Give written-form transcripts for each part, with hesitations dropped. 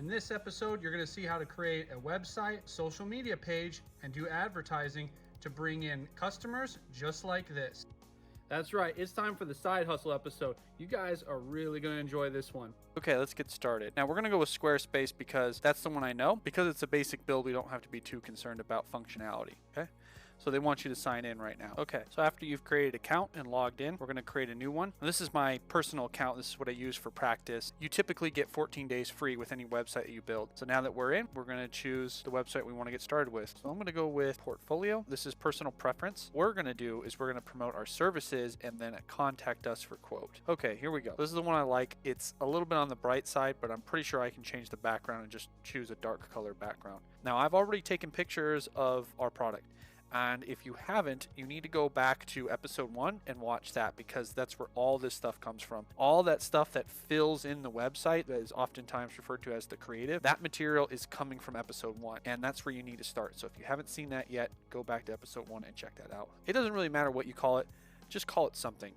In this episode, you're going to see how to create a website, social media page, and do advertising to bring in customers just like this. That's right, it's time for the side hustle episode. You guys are really going to enjoy this one. Okay, let's get started. Now we're going to go with Squarespace because that's the one I know. Because it's a basic build, we don't have to be too concerned about functionality, okay? So they want you to sign in right now. Okay, so after you've created an account and logged in, we're going to create a new one. Now, this is my personal account. This is what I use for practice. You typically get 14 days free with any website that you build. So now that we're in, we're going to choose the website we want to get started with. So I'm going to go with portfolio. This is personal preference. What we're going to do is we're going to promote our services and then contact us for quote. Okay, here we go. This is the one I like. It's a little bit on the bright side, but I'm pretty sure I can change the background and just choose a dark color background. Now I've already taken pictures of our product. And if you haven't, you need to go back to episode 1 and watch that, because that's where all this stuff comes from. All that stuff that fills in the website that is oftentimes referred to as the creative, that material is coming from episode 1, and that's where you need to start. So if you haven't seen that yet, go back to episode 1 and check that out. It doesn't really matter what you call it, just call it something.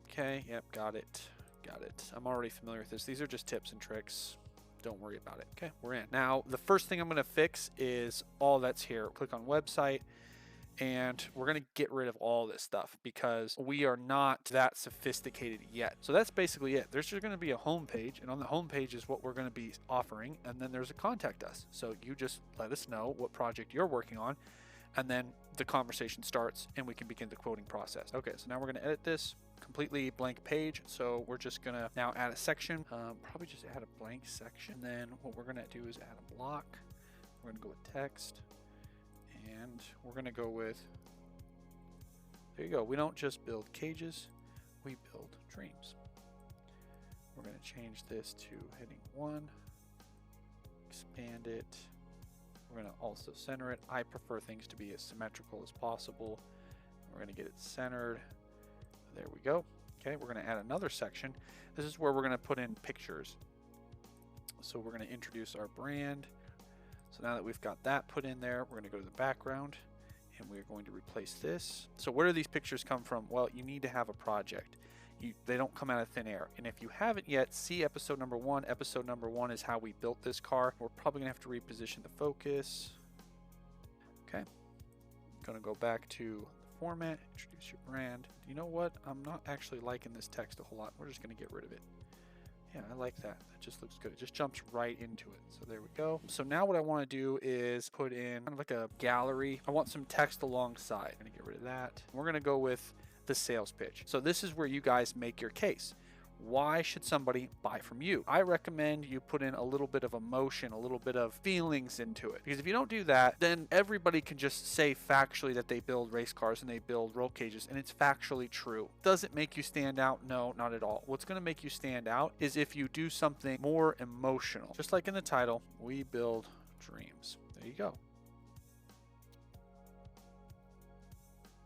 Okay, yep, got it. Got it. I'm already familiar with this. These are just tips and tricks. Don't worry about it. Okay, we're in. Now, the first thing I'm going to fix is all that's here. Click on website, and we're going to get rid of all this stuff because we are not that sophisticated yet. So that's basically it. There's just going to be a home page, and on the home page is what we're going to be offering, and then there's a contact us. So you just let us know what project you're working on, and then the conversation starts, and we can begin the quoting process. Okay, so now we're going to edit this. Completely blank page, so we're just gonna now add a section. Probably just add a blank section. Then what we're gonna do is add a block. We're gonna go with text, and we're gonna go with, there you go. We don't just build cages, we build dreams. We're gonna change this to heading 1, expand it. We're gonna also center it. I prefer things to be as symmetrical as possible. We're gonna get it centered. There we go. Okay, we're going to add another section. This is where we're going to put in pictures. So we're going to introduce our brand. So now that we've got that put in there, we're going to go to the background, and we're going to replace this. So where do these pictures come from? Well, you need to have a project. They don't come out of thin air. And if you haven't yet, see episode number 1. Episode number 1 is how we built this car. We're probably going to have to reposition the focus. Okay. Going to go back to format, introduce your brand. You know what? I'm not actually liking this text a whole lot. We're just going to get rid of it. Yeah, I like that. That just looks good. It just jumps right into it. So there we go. So now what I want to do is put in kind of like a gallery. I want some text alongside. I'm going to get rid of that. We're going to go with the sales pitch. So this is where you guys make your case. Why should somebody buy from you? I recommend you put in a little bit of emotion, a little bit of feelings into it. Because if you don't do that, then everybody can just say factually that they build race cars and they build roll cages, and it's factually true. Does it make you stand out? No, not at all. What's going to make you stand out is if you do something more emotional. Just like in the title, we build dreams. There you go.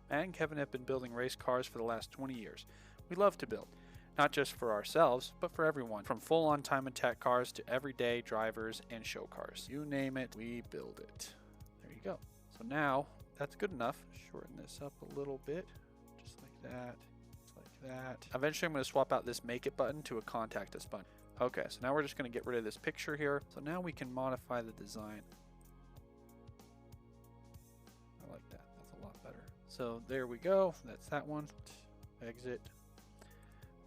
Matt and Kevin have been building race cars for the last 20 years. We love to build. Not just for ourselves, but for everyone. From full-on time attack cars to everyday drivers and show cars. You name it, we build it. There you go. So now, that's good enough. Shorten this up a little bit. Just like that. Just like that. Eventually, I'm going to swap out this make it button to a contact us button. Okay, so now we're just going to get rid of this picture here. So now we can modify the design. I like that. That's a lot better. So there we go. That's that one. Exit.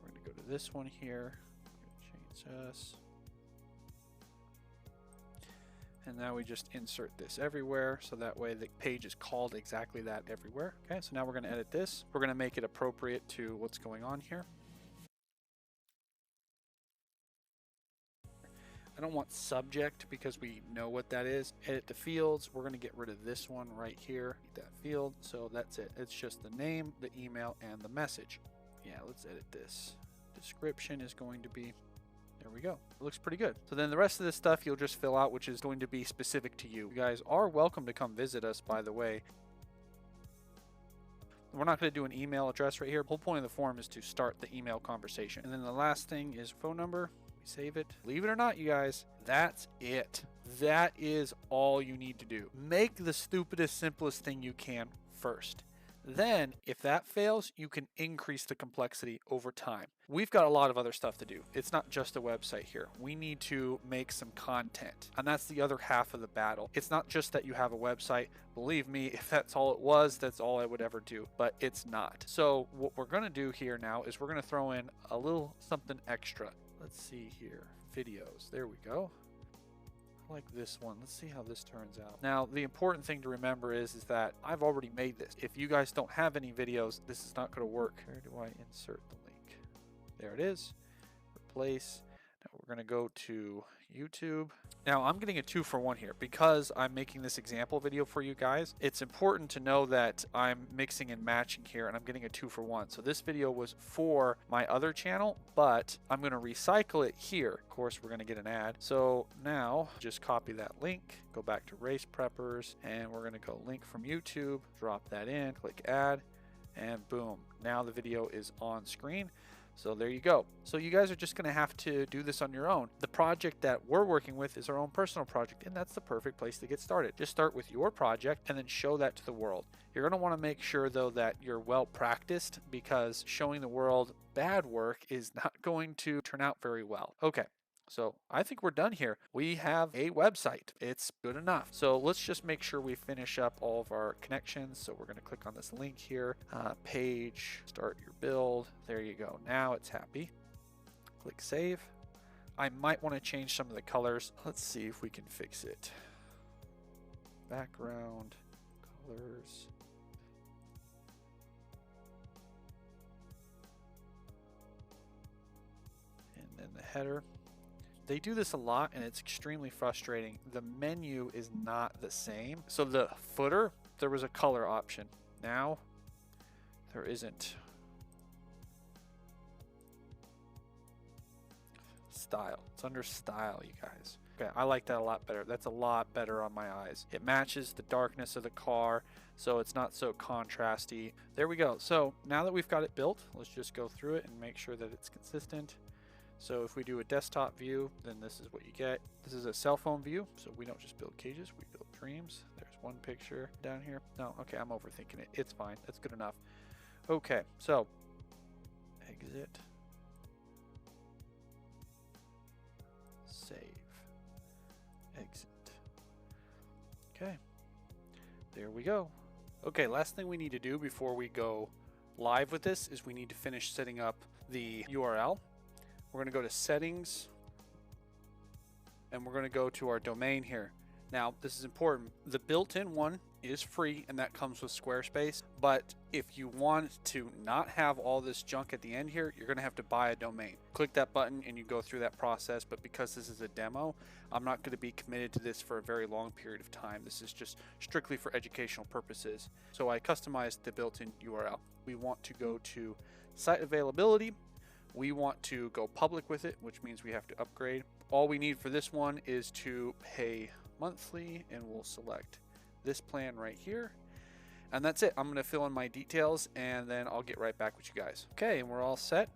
We're going to go to this one here. We're going to change this. And now we just insert this everywhere, so that way the page is called exactly that everywhere. Okay, so now we're going to edit this. We're going to make it appropriate to what's going on here. I don't want subject because we know what that is. Edit the fields. We're going to get rid of this one right here. That field. So that's it. It's just the name, the email, and the message. Yeah, let's edit this. Description is going to be, there we go. It looks pretty good. So then the rest of this stuff you'll just fill out, which is going to be specific to you. You guys are welcome to come visit us, by the way. We're not going to do an email address right here. The whole point of the form is to start the email conversation. And then the last thing is phone number. We save it. Believe it or not, you guys, that's it. That is all you need to do. Make the stupidest, simplest thing you can first. Then, if that fails, you can increase the complexity over time. We've got a lot of other stuff to do. It's not just a website here. We need to make some content, and that's the other half of the battle. It's not just that you have a website. Believe me, if that's all it was, that's all I would ever do, but it's not. So what we're going to do here now is we're going to throw in a little something extra. Let's see here. Videos. There we go. Like this one. Let's see how this turns out. Now, the important thing to remember is that I've already made this. If you guys don't have any videos, this is not going to work. Where do I insert the link? There it is. Replace. Now we're going to go to YouTube. Now I'm getting a 2-for-1 here because I'm making this example video for you guys. It's important to know that I'm mixing and matching here, and I'm getting a 2-for-1. So this video was for my other channel, but I'm going to recycle it here. Of course, we're going to get an ad. So now just copy that link, go back to Race Preppers, and we're going to go link from YouTube, drop that in, click add, and boom. Now the video is on screen. So there you go. So you guys are just going to have to do this on your own. The project that we're working with is our own personal project, and that's the perfect place to get started. Just start with your project and then show that to the world. You're going to want to make sure though that you're well practiced, because showing the world bad work is not going to turn out very well. Okay. So I think we're done here. We have a website. It's good enough. So let's just make sure we finish up all of our connections. So we're going to click on this link here, page, start your build. There you go. Now it's happy. Click save. I might want to change some of the colors. Let's see if we can fix it. Background, colors. And then the header. They do this a lot and it's extremely frustrating. The menu is not the same. So the footer, there was a color option. Now there isn't. Style. It's under style, you guys. Okay, I like that a lot better. That's a lot better on my eyes. It matches the darkness of the car, so it's not so contrasty. There we go. So now that we've got it built, let's just go through it and make sure that it's consistent. So if we do a desktop view, then this is what you get. This is a cell phone view, so we don't just build cages, we build dreams. There's one picture down here. No, okay, I'm overthinking it. It's fine. That's good enough. Okay, so exit. Save. Exit. Okay. There we go. Okay, last thing we need to do before we go live with this is we need to finish setting up the URL. We're going to go to settings and we're going to go to our domain here. Now, this is important. The built-in one is free and that comes with Squarespace. But if you want to not have all this junk at the end here, you're going to have to buy a domain. Click that button and you go through that process. But because this is a demo, I'm not going to be committed to this for a very long period of time. This is just strictly for educational purposes. So I customized the built-in URL. We want to go to site availability. We want to go public with it, which means we have to upgrade. All we need for this one is to pay monthly, and we'll select this plan right here. And that's it. I'm going to fill in my details, and then I'll get right back with you guys. Okay, and we're all set.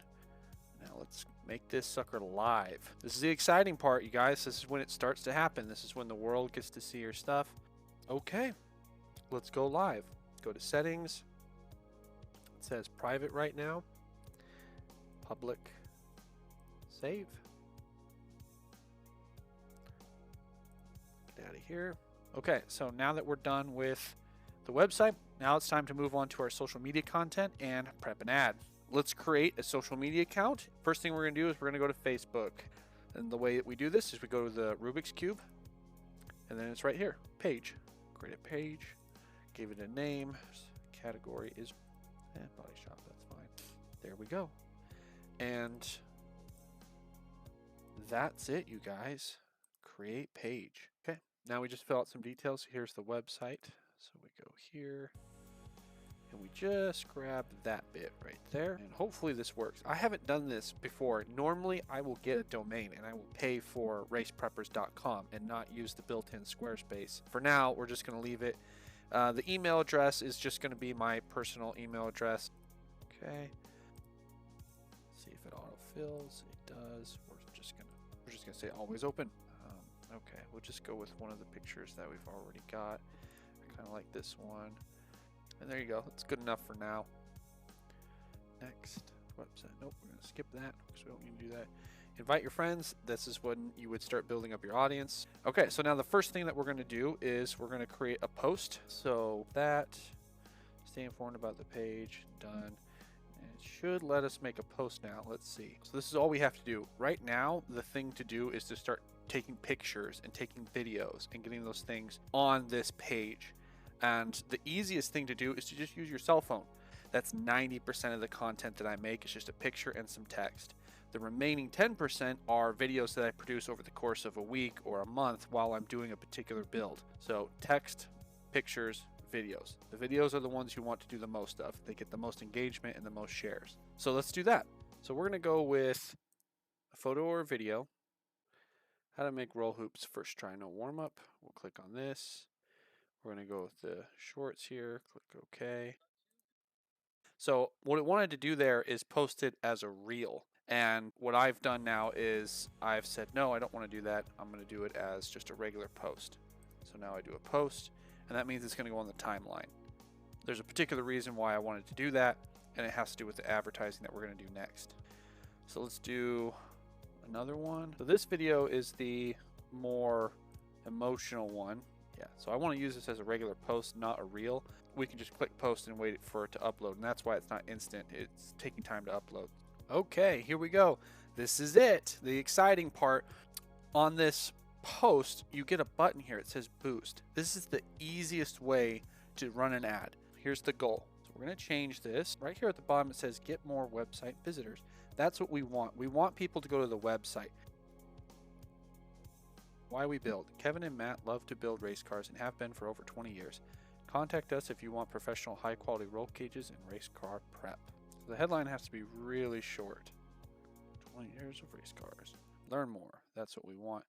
Now let's make this sucker live. This is the exciting part, you guys. This is when it starts to happen. This is when the world gets to see your stuff. Okay, let's go live. Go to settings. It says private right now. Public. Save. Get out of here. Okay, so now that we're done with the website, now it's time to move on to our social media content and prep an ad. Let's create a social media account. First thing we're going to do is we're going to go to Facebook. And the way that we do this is we go to the Rubik's Cube, and then it's right here, page. Create a page, give it a name. Category is body shop, that's fine. There we go. And that's it, you guys. Create page. Okay, now we just fill out some details. So here's the website. So we go here and we just grab that bit right there, and hopefully this works. I haven't done this before. Normally I will get a domain and I will pay for racepreppers.com and not use the built-in Squarespace. For now, we're just going to leave it. The email address is just going to be my personal email address. Okay. See if it autofills. It does. We're just gonna say always open. Okay, we'll just go with one of the pictures that we've already got. I kind of like this one. And there you go. That's good enough for now. Next website. Nope, we're going to skip that because we don't need to do that. Invite your friends. This is when you would start building up your audience. Okay, so now the first thing that we're going to do is we're going to create a post. So that, stay informed about the page, done. And it should let us make a post now. Let's see. So this is all we have to do. Right now, the thing to do is to start taking pictures and taking videos and getting those things on this page. And the easiest thing to do is to just use your cell phone. That's 90% of the content that I make. It's just a picture and some text. The remaining 10% are videos that I produce over the course of a week or a month while I'm doing a particular build. So text, pictures, videos. The videos are the ones you want to do the most of. They get the most engagement and the most shares. So let's do that. So we're going to go with a photo or a video. How to make roll hoops first try, no warm up. We'll click on this. We're going to go with the shorts here. Click OK. So what it wanted to do there is post it as a reel. And what I've done now is I've said, no, I don't want to do that. I'm going to do it as just a regular post. So now I do a post, and that means it's going to go on the timeline. There's a particular reason why I wanted to do that, and it has to do with the advertising that we're going to do next. So let's do another one. So this video is the more emotional one. Yeah, so I want to use this as a regular post, not a reel. We can just click post and wait for it to upload, and that's why it's not instant. It's taking time to upload. Okay, here we go. This is it. The exciting part. On this post, you get a button here. It says boost. This is the easiest way to run an ad. Here's the goal. So we're going to change this. Right here at the bottom, it says get more website visitors. That's what we want. We want people to go to the website. Why we build. Kevin and Matt love to build race cars and have been for over 20 years. Contact us if you want professional high-quality roll cages and race car prep. The headline has to be really short. 20 years of race cars. Learn more. That's what we want.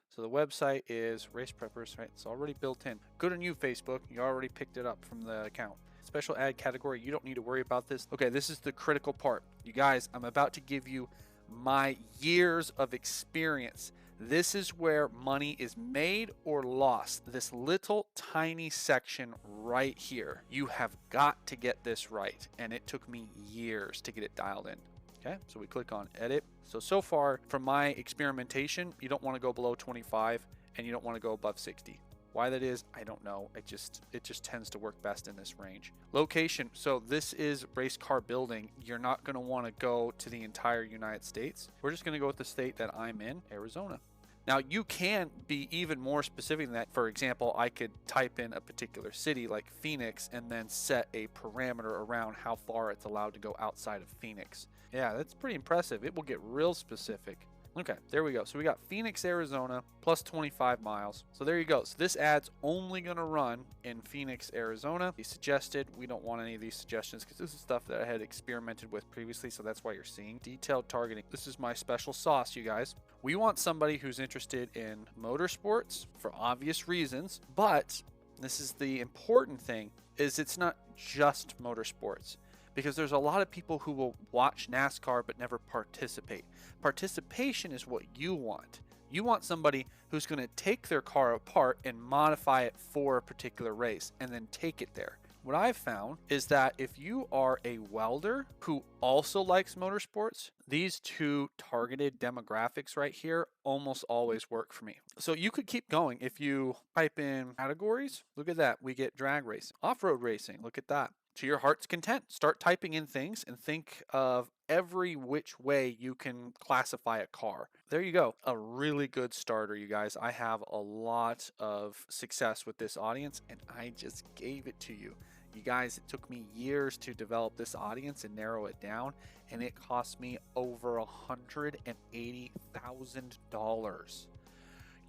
So the website is Race Preppers, right? It's already built in. Good on you, Facebook. You already picked it up from the account. Special ad category. You don't need to worry about this. Okay, this is the critical part. You guys, I'm about to give you my years of experience. This is where money is made or lost. This little tiny section right here. You have got to get this right. And it took me years to get it dialed in. Okay, so we click on edit. So far from my experimentation, you don't want to go below 25 and you don't want to go above 60. Why that is, I don't know. It just tends to work best in this range. Location. So this is race car building. You're not going to want to go to the entire United States. We're just going to go with the state that I'm in, Arizona. Now you can be even more specific than that. For example, I could type in a particular city like Phoenix and then set a parameter around how far it's allowed to go outside of Phoenix. Yeah, that's pretty impressive. It will get real specific. Okay, there we go. So we got Phoenix, Arizona, plus 25 miles. So there you go. So this ad's only going to run in Phoenix, Arizona. He suggested, we don't want any of these suggestions because this is stuff that I had experimented with previously, so that's why you're seeing detailed targeting. This is my special sauce, you guys. We want somebody who's interested in motorsports for obvious reasons, but this is the important thing, is it's not just motorsports. Because there's a lot of people who will watch NASCAR but never participate. Participation is what you want. You want somebody who's going to take their car apart and modify it for a particular race and then take it there. What I've found is that if you are a welder who also likes motorsports, these two targeted demographics right here almost always work for me. So you could keep going. If you type in categories, look at that. We get drag racing, off-road racing. Look at that. To your heart's content. Start typing in things and think of every which way you can classify a car. There you go. A really good starter, you guys. I have a lot of success with this audience and I just gave it to you. You guys, it took me years to develop this audience and narrow it down, and it cost me over $180,000.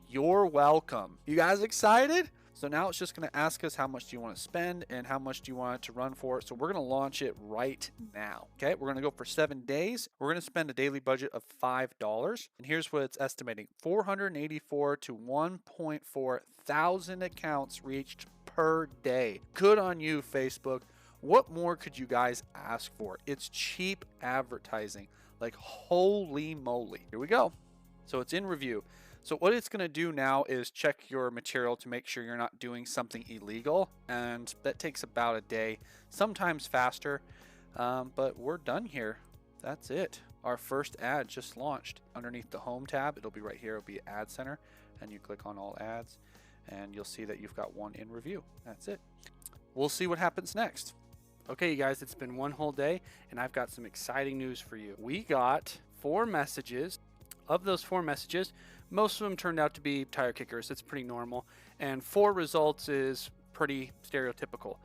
You're welcome. You guys excited? So now it's just going to ask us how much do you want to spend and how much do you want it to run for. So we're going to launch it right now. Okay, we're going to go for 7 days. We're going to spend a daily budget of $5. And here's what it's estimating. 484 to 1.4 thousand accounts reached per day. Good on you, Facebook. What more could you guys ask for? It's cheap advertising. Like, holy moly. Here we go. So it's in review. So what it's going to do now is check your material to make sure you're not doing something illegal, and that takes about a day, sometimes faster, but we're done here. That's it. Our first ad just launched. Underneath the home tab, it'll be right here, it'll be Ad Center, and you click on all ads and you'll see that you've got one in review. That's it. We'll see what happens next. Okay, you guys, it's been one whole day and I've got some exciting news for you. We got 4 messages. Of those 4 messages, most of them turned out to be tire kickers. It's pretty normal. And 4 results is pretty stereotypical.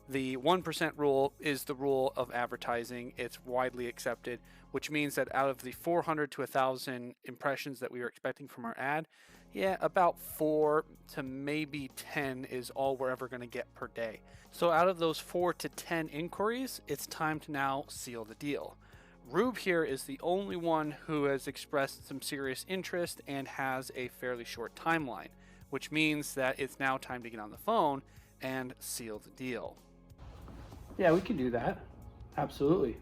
The 1% rule is the rule of advertising. It's widely accepted, which means that out of the 400 to 1,000 impressions that we were expecting from our ad, yeah, about 4 to maybe 10 is all we're ever going to get per day. So out of those 4 to 10 inquiries, it's time to now seal the deal. Rube here is the only one who has expressed some serious interest and has a fairly short timeline, which means that it's now time to get on the phone and seal the deal. Yeah, we can do that. Absolutely.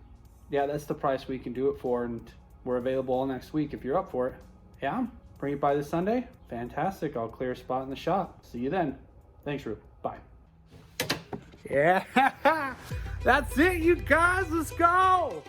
Yeah, that's the price we can do it for, and we're available all next week if you're up for it. Yeah, bring it by this Sunday? Fantastic. I'll clear a spot in the shop. See you then. Thanks, Rube. Bye. Yeah, that's it, you guys. Let's go.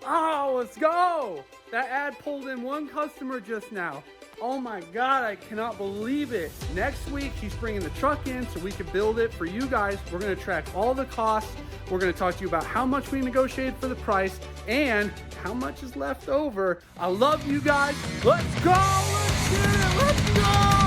Oh, let's go. That ad pulled in 1 customer just now. Oh my God, I cannot believe it. Next week, he's bringing the truck in so we can build it for you guys. We're gonna track all the costs. We're gonna talk to you about how much we negotiated for the price and how much is left over. I love you guys. Let's go, let's get it, let's go.